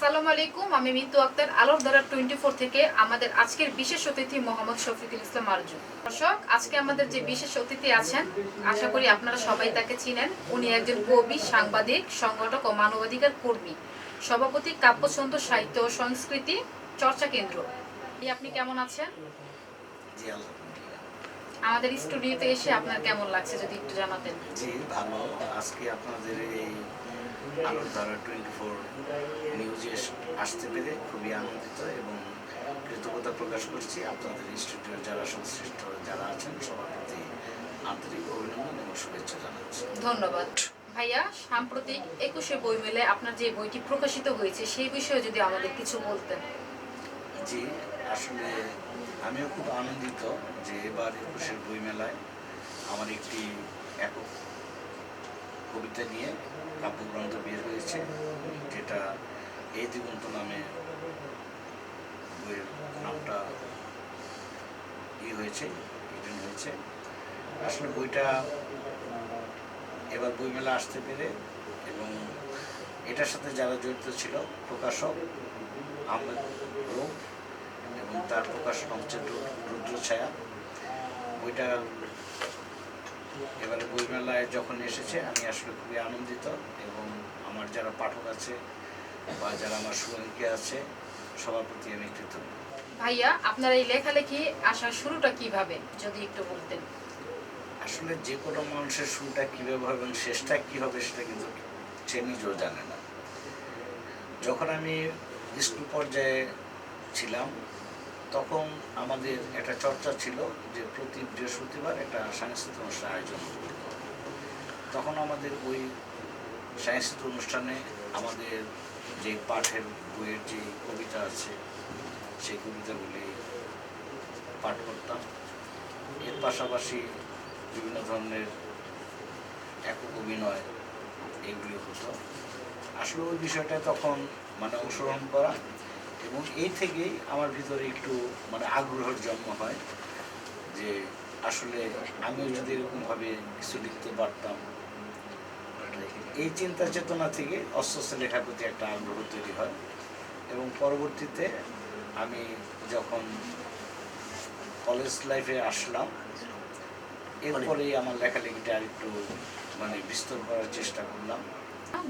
আসসালামু আলাইকুম, আমি মিতু আক্তার, আলোর ধারা 24 থেকে। আমাদের আজকের বিশেষ অতিথি মোহাম্মদ শফিকুল ইসলাম আরজু। দর্শক, আজকে আমাদের যে বিশেষ অতিথি আছেন, আশা করি আপনারা সবাই তাকে চিনেন। উনি একজন কবি, সাংবাদিক, সংগঠক ও মানবাধিকার কর্মী, সভাপতি কাব্যছন্দ সাহিত্য ও সংস্কৃতি চর্চা কেন্দ্র। আপনি কেমন আছেন? জি আলহামদুলিল্লাহ। আমাদের স্টুডিওতে এসে আপনার কেমন লাগছে যদি একটু জানাতেন। জি ভালো। আজকে আপনাদের এই আলোর ধারা 24 নিউজে আসতে পেরে খুবই আনন্দিত এবং কৃতজ্ঞতা প্রকাশ করছি। আপনাদের ইনস্টিটিউটের যারা সংশ্লিষ্ট যারা আছেন সবার প্রতি আন্তরিক অভিনন্দন এবং শুভেচ্ছা জানাচ্ছি। ধন্যবাদ ভাইয়া। সাম্প্রতিক 21শে বইমেলে আপনার যে বইটি প্রকাশিত হয়েছে সেই বিষয়ে যদি আমাদের কিছু বলতেন। জি, আসলে আমিও খুব আনন্দিত যে এবার 21শের বইমেলায় আমার একটি একক কবিতা নিয়ে কাব্যগ্রন্থ বের হয়েছে, যেটা এই দিগন্ত নামে বইয়ের নামটা হয়েছে, প্রিন্ট হয়েছে। আসলে বইটা এবার বইমেলা আসতে পেরে এবং এটার সাথে যারা জড়িত ছিল, প্রকাশক আহমেদ রূপ এবং তার প্রকাশক হচ্ছে রুদ্রছায়া। বইটা এবারে বইমেলায় যখন এসেছে আমি আসলে খুবই আনন্দিত এবং আমার যারা পাঠক আছে বা যারা আমার শুভাকাঙ্ক্ষী আছে সবার প্রতি আমি কৃতজ্ঞ। ভাইয়া, আপনার এই লেখালেখি আসার শুরুটা কিভাবে যদি একটু বলতেন। আসলে যে কোনো মানুষের শুরুটা কীভাবে হবে এবং শেষটা কী হবে সেটা কিন্তু সে নিজেও জানে না। যখন আমি স্কুল পর্যায়ে ছিলাম তখন আমাদের একটা চর্চা ছিল যে প্রতি বৃহস্পতিবার একটা সাংস্কৃতিক অনুষ্ঠান আয়োজন করতে। তখন আমাদের ওই সাংস্কৃতিক অনুষ্ঠানে আমাদের যে পাঠের বইয়ের যে কবিতা আছে সেই কবিতাগুলি পাঠ করতাম। এর পাশাপাশি বিভিন্ন ধরনের একক অভিনয় এগুলি হতো। আসলে ওই বিষয়টা তখন অংশগ্রহণ করা এবং এই থেকেই আমার ভিতরে একটু আগ্রহের জন্ম হয় যে আসলে আমিও যদি এরকমভাবে কিছু লিখতে পারতাম। এই চিন্তা চেতনা থেকে আস্তে আস্তে লেখার প্রতি একটা আগ্রহ তৈরি হয় এবং পরবর্তীতে আমি যখন কলেজ লাইফে আসলাম এরপরেই আমার লেখালেখিটা আর একটু বিস্তর করার চেষ্টা করলাম।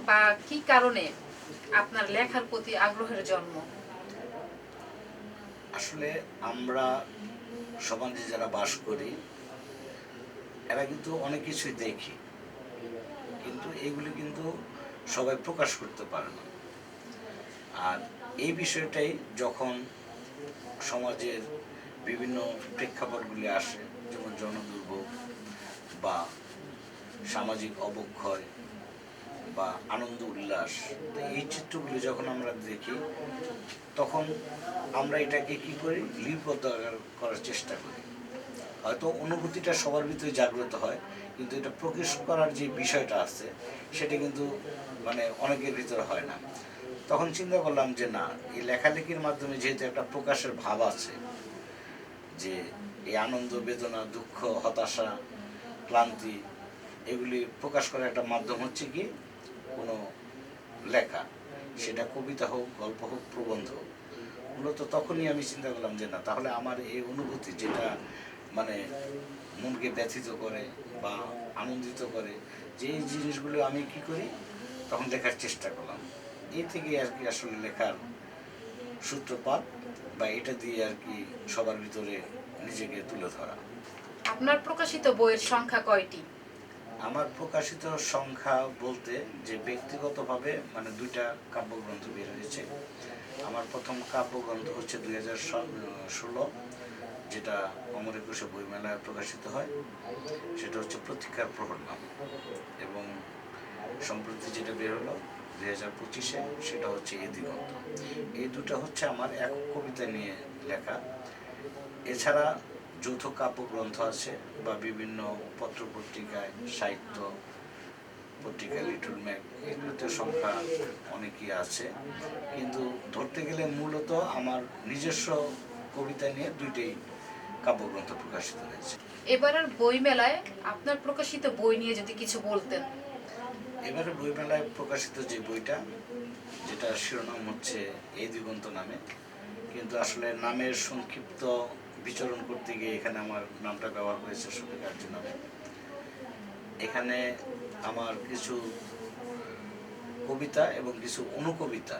বা কি কারণে আপনার লেখার প্রতি আগ্রহের জন্ম? আসলে আমরা সমাজে যারা বাস করি এরা কিন্তু অনেক কিছুই দেখি, কিন্তু এগুলি কিন্তু সবাই প্রকাশ করতে পারে না। আর এই বিষয়টাই যখন সমাজের বিভিন্ন প্রেক্ষাপটগুলি আসে, যেমন জনদুর্ভোগ বা সামাজিক অবক্ষয় বা আনন্দ উল্লাস, এই চিত্রগুলি যখন আমরা দেখি তখন আমরা এটাকে কি করি, লিপিবদ্ধ করার চেষ্টা করি। হয়তো অনুভূতিটা সবার ভিতরে জাগ্রত হয়, কিন্তু এটা প্রকাশ করার যে বিষয়টা আছে সেটা কিন্তু অনেকের ভিতরে হয় না। তখন চিন্তা করলাম যে না, এই লেখালেখির মাধ্যমে যেহেতু একটা প্রকাশের ভাব আছে, যে এই আনন্দ, বেদনা, দুঃখ, হতাশা, ক্লান্তি এগুলি প্রকাশ করার একটা মাধ্যম হচ্ছে কি কোনো লেখা, সেটা কবিতা হোক, গল্প হোক, প্রবন্ধ হোক। মূলত তখনই আমি চিন্তা করলাম যে না, তাহলে আমার এই অনুভূতি যেটা মনকে ব্যথিত করে বা আনন্দিত করে, যে এই জিনিসগুলো আমি কি করি, তখন লেখার চেষ্টা করলাম। এই থেকে আর কি আসলে লেখার সূত্রপাত, বা এটা দিয়ে আর কি সবার ভিতরে নিজেকে তুলে ধরা। আপনার প্রকাশিত বইয়ের সংখ্যা কয়টি? আমার প্রকাশিত সংখ্যা বলতে যে ব্যক্তিগতভাবে দুইটা কাব্যগ্রন্থ বের হয়েছে। আমার প্রথম কাব্যগ্রন্থ হচ্ছে 2016, যেটা অমর একুশে বইমেলায় প্রকাশিত হয়, সেটা হচ্ছে প্রতীক্ষার প্রহর নাম। এবং সম্প্রতি যেটা বের হলো 2025-এ, সেটা হচ্ছে এই দিগন্ত। এই দুটো হচ্ছে আমার একক কবিতা নিয়ে লেখা। এছাড়া যৌথ কাব্যগ্রন্থ আছে বা বিভিন্ন পত্রপত্রিকায়, সাহিত্য পত্রিকা, লিটল ম্যাগ, এগুলোতে সংখ্যা অনেকই আছে, কিন্তু ধরতে গেলে মূলত আমার নিজস্ব কবিতা নিয়ে দুইটাই কাব্যগ্রন্থ প্রকাশিত হয়েছে। এবারের বইমেলায় আপনার প্রকাশিত বই নিয়ে যদি কিছু বলতেন। এবারে বইমেলায় প্রকাশিত যে বইটা, যেটা কবিতার শিরোনাম হচ্ছে এই দিগন্ত নামে, কিন্তু আসলে নামের সংক্ষিপ্ত বিচরণ করতে গিয়ে এখানে আমার নামটা ব্যবহার হয়েছে শফিক আরজু নামে। এখানে আমার কিছু কবিতা এবং কিছু অনুকবিতা,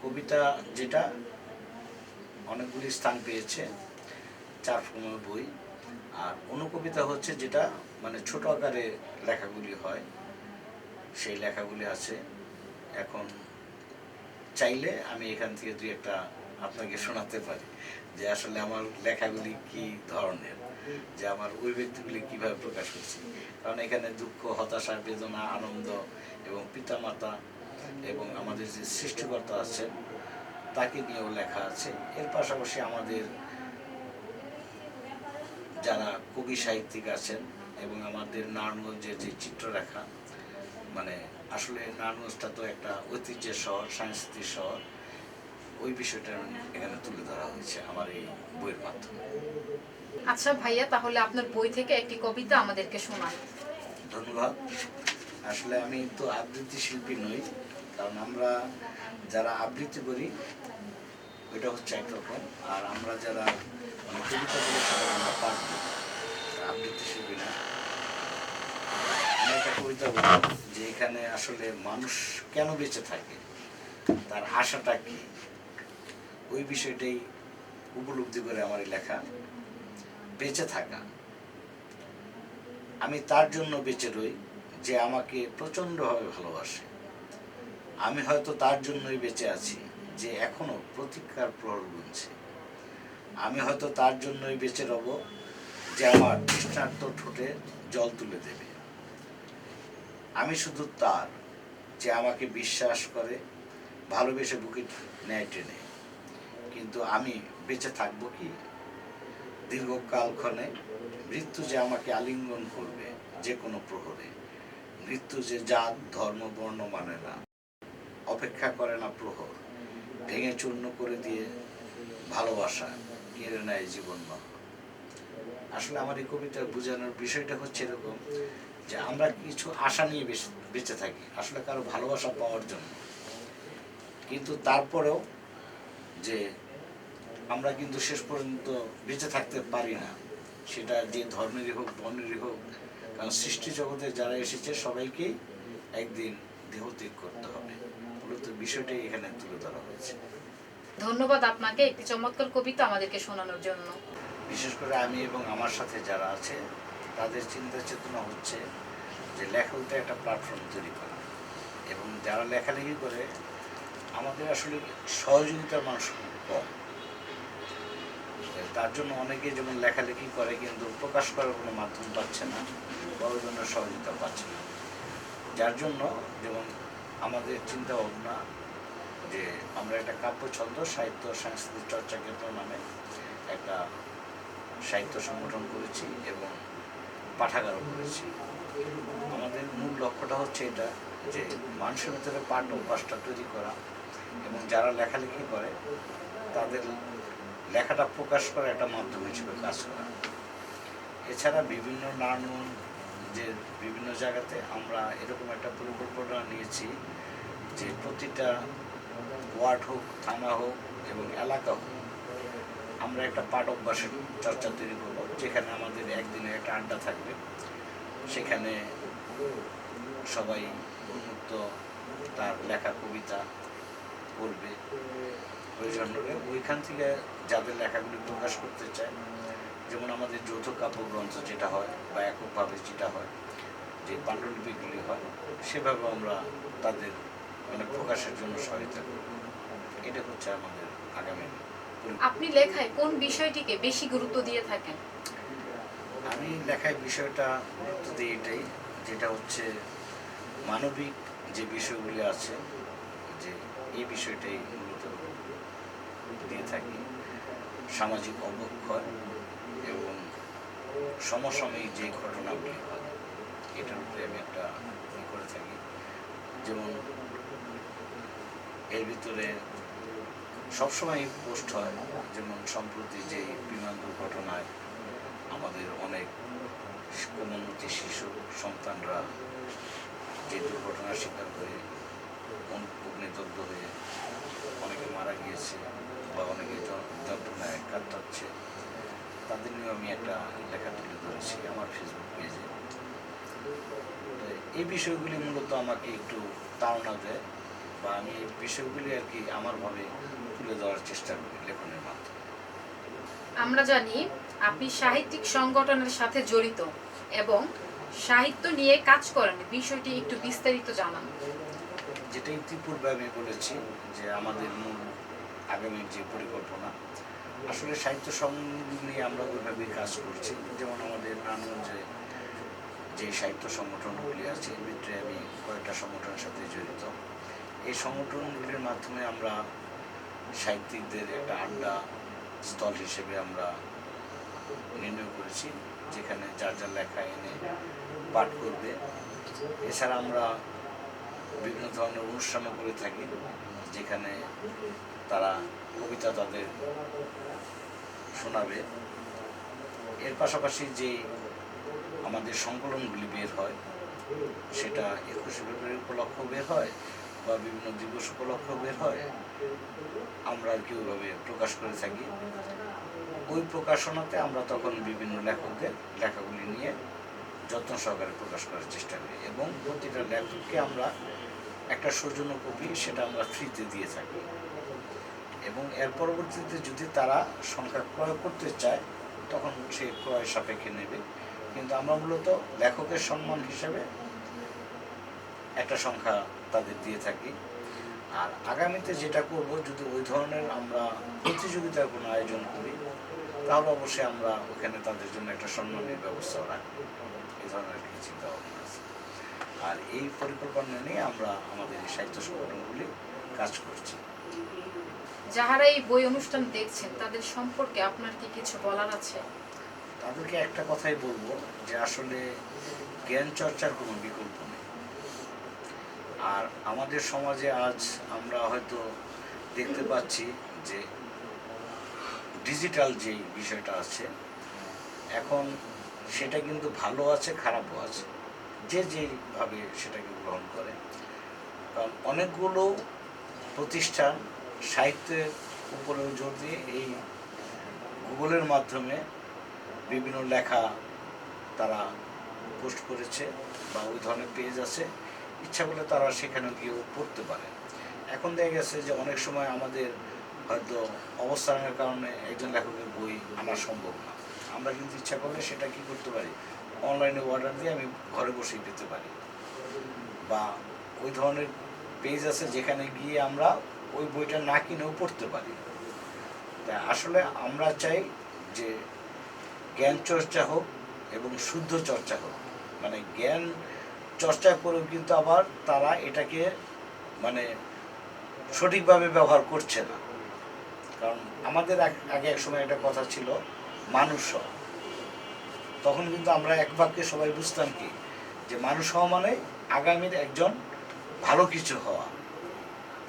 কবিতা যেটা অনেকগুলি স্থান পেয়েছে 4 ফর্মের বই, আর অনুকবিতা হচ্ছে যেটা মানে ছোট আকারে লেখাগুলি হয়, সেই লেখাগুলি আছে। এখন চাইলে আমি এখান থেকে 2-1টা আপনাকে শোনাতে পারি যে আসলে আমার লেখাগুলি কি ধরনের, যে আমার ওই ব্যক্তিগুলি কীভাবে প্রকাশ করছি। কারণ এখানে দুঃখ, হতাশা, বেদনা, আনন্দ এবং পিতামাতা এবং আমাদের যে সৃষ্টিকর্তা আছেন তাকে নিয়েও লেখা আছে। এর পাশাপাশি আমাদের যারা কবি সাহিত্যিক আছেন এবং আমাদের নারায়ণগঞ্জের যে চিত্ররেখা, মানে আসলে নারায়ণগঞ্জটা তো একটা ঐতিহ্যের শহর, সাংস্কৃতিক শহর, ওই বিষয়টা এখানে তুলে ধরা হয়েছে আমার এই বইয়ের মাধ্যমে। আচ্ছা ভাইয়া, তাহলে আপনার বই থেকে একটি কবিতা আমাদেরকে শোনান। ধন্যবাদ। আসলে আমি তো আবৃত্তি শিল্পী নই, কারণ আমরা যারা আবৃত্তি করি ওইটা হচ্ছে একরকম, আর আমরা যারা মানে কবিতা বলে সবাই আমরা পাঠ করি, আবৃত্তি শিল্পী না। আমি একটা কবিতা বললাম যে এখানে আসলে মানুষ কেন বেঁচে থাকে, তার আশাটা কি, ওই বিষয়টাই উপলব্ধি করে আমার এই লেখা। বেঁচে থাকা, আমি তার জন্য বেঁচে রই যে আমাকে প্রচণ্ডভাবে ভালোবাসে। আমি হয়তো তার জন্যই বেঁচে আছি যে এখনো প্রতীক্ষার প্রহর গুনছে। আমি হয়তো তার জন্যই বেঁচে রব যে আমার তৃষ্ণার্ত ঠোঁটে জল তুলে দেবে। আমি শুধু তার যে আমাকে বিশ্বাস করে, ভালোবেসে বুকে নেয় টেনে। কিন্তু আমি বেঁচে থাকবো কি দীর্ঘকালক্ষণে? মৃত্যু যে আমাকে আলিঙ্গন করবে যে কোনো প্রহরে। মৃত্যু যে জাত ধর্ম বর্ণ মানে না, অপেক্ষা করে না প্রহর, ভেঙে চূর্ণ করে দিয়ে ভালোবাসা কেড়ে নেয় জীবন নয়। আসলে আমার এই কবিতা বোঝানোর বিষয়টা হচ্ছে এরকম যে আমরা কিছু আশা নিয়ে বেঁচে থাকি আসলে কারো ভালোবাসা পাওয়ার জন্য, কিন্তু তারপরেও যে আমরা কিন্তু শেষ পর্যন্ত বেঁচে থাকতে পারি না, সেটা যে ধর্মেরই হোক বর্ণেরই হোক। কারণ সৃষ্টি জগতে যারা এসেছে সবাইকেই একদিন দেহত্যাগ করতে হবে, মূলত বিষয়টাই এখানে তুলে ধরা হয়েছে। ধন্যবাদ আপনাকে একটি চমৎকার কবিতা আমাদেরকে শোনানোর জন্য। বিশেষ করে আমি এবং আমার সাথে যারা আছে তাদের চিন্তা চেতনা হচ্ছে যে লেখাটা একটা প্ল্যাটফর্ম তৈরি করা, এবং যারা লেখালেখি করে আমাদের আসলে সহযোগিতার মানুষ খুব কম। তার জন্য অনেকে যেমন লেখালেখি করে কিন্তু প্রকাশ করার কোনো মাধ্যম পাচ্ছে না বা ওই জন্য সহযোগিতা পাচ্ছে না। যার জন্য যেমন আমাদের চিন্তা ভাবনা যে আমরা একটা কাব্য ছন্দ সাহিত্য সাংস্কৃতিক চর্চা কেন্দ্র নামে একটা সাহিত্য সংগঠন করেছি এবং পাঠাগারও করেছি। আমাদের মূল লক্ষ্যটা হচ্ছে এটা যে মানুষের ভিতরে পাঠ অভ্যাসটা তৈরি করা এবং যারা লেখালেখি করে তাদের লেখাটা প্রকাশ করা একটা মাধ্যম হিসেবে কাজ করা। এছাড়া বিভিন্ন যে বিভিন্ন জায়গাতে আমরা এরকম একটা পরিকল্পনা নিয়েছি যে প্রতিটা ওয়ার্ড হোক, থানা হোক এবং এলাকা হোক, আমরা একটা পাঠ অভ্যাসের চর্চা তৈরি করবো, যেখানে আমাদের একদিনের একটা আড্ডা থাকবে। সেখানে সবাই উন্মুক্ত তার লেখা কবিতা পড়বে। প্রয়োজন হলে ওইখান থেকে যাদের লেখাগুলি প্রকাশ করতে চায়, যেমন আমাদের যৌথ কাব্যগ্রন্থ যেটা হয় বা এককভাবে যেটা হয়, যে পাণ্ডুলিপিগুলি হয়, সেভাবে আমরা তাদের মানে প্রকাশের জন্য সহায়তা করব। এটা হচ্ছে আমাদের আগামী। আপনি লেখায় কোন বিষয়টিকে বেশি গুরুত্ব দিয়ে থাকেন? আমি লেখায় বিষয়টা গুরুত্ব দিই এটাই, যেটা হচ্ছে মানবিক যে বিষয়গুলি আছে, যে এই বিষয়টাই মূলত দিয়ে থাকি। সামাজিক অবক্ষয় এবং সমসাময়িক যে ঘটনাগুলি হয় এটার উপরে আমি একটা করে থাকি। যেমন এর ভিতরে সবসময় পোস্ট হয়, যেমন সম্প্রতি যে বিমান দুর্ঘটনায় আমাদের অনেক কোমলমতি শিশু সন্তানরা যে দুর্ঘটনার শিকার হয়ে অগ্নিদগ্ধ হয়ে অনেকে মারা গিয়েছে বা অনেকে যন্ত্রণায় কাটাচ্ছে, তাদের নিয়েও আমি একটা লেখা তুলে ধরেছি আমার ফেসবুক পেজে। এই বিষয়গুলি মূলত আমাকে একটু তাড়না দেয় বা আমি এই বিষয়গুলি আর কি আমারভাবে তুলে দেওয়ার চেষ্টা করি লেখনের মাধ্যমে। আমরা জানি আপনি সাহিত্যিক সংগঠনের সাথে জড়িত এবং সাহিত্য নিয়ে কাজ করেন, বিষয়টি একটু বিস্তারিত জানান। যেটা ইতিপূর্বে আমি বলেছি যে আমাদের মূল আগামীর যে পরিকল্পনা, আসলে সাহিত্য সংগঠন নিয়ে আমরা ওইভাবে কাজ করছি। যেমন আমাদের নারায়ণগঞ্জে যে সাহিত্য সংগঠনগুলি আছে, এর ভিতরে আমি কয়েকটা সংগঠনের সাথে জড়িত। এই সংগঠনগুলির মাধ্যমে আমরা সাহিত্যিকদের একটা আড্ডা স্থল হিসেবে আমরা নির্ণয় করেছি, যেখানে যার যার লেখা এনে পাঠ করবে। এছাড়া আমরা বিভিন্ন ধরনের অনুষ্ঠানও করে থাকি, যেখানে তারা কবিতা তাদের শোনাবে। এর পাশাপাশি যে আমাদের সংকলনগুলি বের হয়, সেটা 21শে ফেব্রুয়ারি উপলক্ষেও বের হয় বা বিভিন্ন দিবস উপলক্ষেও বের হয়, আমরা আর কি ওইভাবে প্রকাশ করে থাকি। ওই প্রকাশনাতে আমরা তখন বিভিন্ন লেখকদের লেখাগুলি নিয়ে যত্ন সহকারে প্রকাশ করার চেষ্টা করি এবং প্রতিটা লেখককে আমরা একটা সৌজন্য কপি সেটা আমরা ফ্রিতে দিয়ে থাকি এবং এর পরবর্তীতে যদি তারা সংখ্যা ক্রয় করতে চায় তখন সে ক্রয় সাপেক্ষে নেবে, কিন্তু আমরা মূলত লেখকের সম্মান হিসেবে একটা সংখ্যা তাদের দিয়ে থাকি। আর আগামীতে যেটা করব, যদি ওই ধরনের আমরা প্রতিযোগিতার কোনো আয়োজন করি তাহলে অবশ্যই আমরা ওখানে তাদের জন্য একটা সম্মানের ব্যবস্থা রাখবো। এই ধরনের কিছু চিন্তা ভাবনা আছে। আর এই পরিকল্পনা নিয়ে আমরা আমাদের এই সাহিত্য সংগঠনগুলি কাজ করছি। যারা এই বই অনুষ্ঠান দেখছেন তাদের সম্পর্কে আপনার কি কিছু বলার আছে? তাদেরকে একটা কথাই বলবো যে আসলে জ্ঞান চর্চার কোনো বিকল্প নেই। আর আমাদের সমাজে আজ আমরা হয়তো দেখতে পাচ্ছি যে ডিজিটাল যে বিষয়টা আছে এখন, সেটা কিন্তু ভালো আছে খারাপও আছে, যে যেভাবে সেটাকে গ্রহণ করে। কারণ অনেকগুলো প্রতিষ্ঠান সাহিত্যের উপরেও জোর দিয়ে এই গুগলের মাধ্যমে বিভিন্ন লেখা তারা পোস্ট করেছে বা ওই ধরনের পেজ আছে, ইচ্ছা করলে তারা সেখানে গিয়েও পড়তে পারে। এখন দেখা গেছে যে অনেক সময় আমাদের হয়তো অবস্থানের কারণে একজন লেখকের বই আনা সম্ভব না, আমরা কিন্তু ইচ্ছা করলে সেটা কি করতে পারি, অনলাইনে অর্ডার দিয়ে আমি ঘরে বসেই পেতে পারি। বা ওই ধরনের পেজ আছে যেখানে গিয়ে আমরা ওই বইটা না কিনেও পড়তে পারি। তা আসলে আমরা চাই যে জ্ঞান চর্চা হোক এবং শুদ্ধ চর্চা হোক, মানে জ্ঞান চর্চা করেও কিন্তু আবার তারা এটাকে মানে সঠিকভাবে ব্যবহার করছে না। কারণ আমাদের আগে এক সময় একটা কথা ছিল মানুষ হও, তখন কিন্তু আমরা এক বাক্যে সবাই বুঝতাম কি যে মানুষ হওয়া মানে আগামীর একজন ভালো কিছু হওয়া,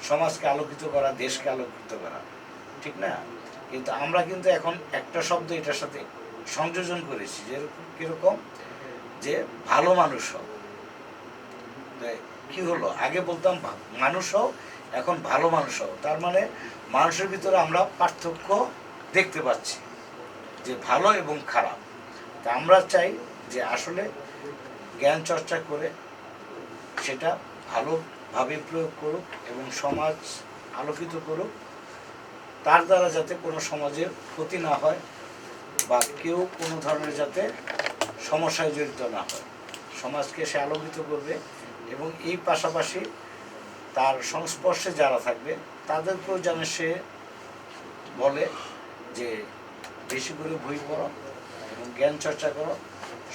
সমাজকে আলোকিত করা, দেশকে আলোকিত করা, ঠিক না? কিন্তু আমরা কিন্তু এখন একটা শব্দ এটার সাথে সংযোজন করেছি, যেরকম কিরকম যে ভালো মানুষ হও। কি হলো, আগে বলতাম মানুষ হও, এখন ভালো মানুষ হও। তার মানে মানুষের ভিতরে আমরা পার্থক্য দেখতে পাচ্ছি যে ভালো এবং খারাপ। তা আমরা চাই যে আসলে জ্ঞান চর্চা করে সেটা ভালোভাবে প্রয়োগ করুক এবং সমাজ আলোকিত করুক, তার দ্বারা যাতে কোনো সমাজের ক্ষতি না হয় বা কেউ কোনো ধরনের যাতে সমস্যায় জড়িত না হয়, সমাজকে সে আলোকিত করবে এবং এই পাশাপাশি তার সংস্পর্শে যারা থাকবে তাদেরকেও যেন সে বলে যে বেশি করে বই পড়ো এবং জ্ঞান চর্চা করো,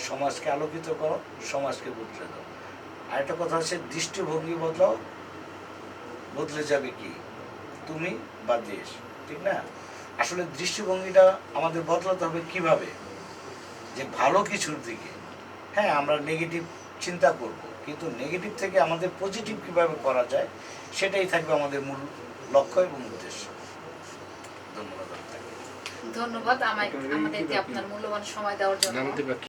সমাজকে আলোকিত করো, সমাজকে বদলে দাও। আর একটা কথা হচ্ছে দৃষ্টিভঙ্গি বদলাও, বদলে যাবে কি তুমি বা দেশ, ঠিক না? আসলে দৃষ্টিভঙ্গিটা আমাদের বদলাতে হবে কিভাবে, যে ভালো কিছুর দিকে। হ্যাঁ, আমরা নেগেটিভ চিন্তা করব, কিন্তু নেগেটিভ থেকে আমাদের পজিটিভ কিভাবে করা যায় সেটাই থাকবে আমাদের মূল লক্ষ্য এবং উদ্দেশ্য। ধন্যবাদ। ধন্যবাদ আমাদেরকে আপনার মূল্যবান সময় দেওয়ার জন্য।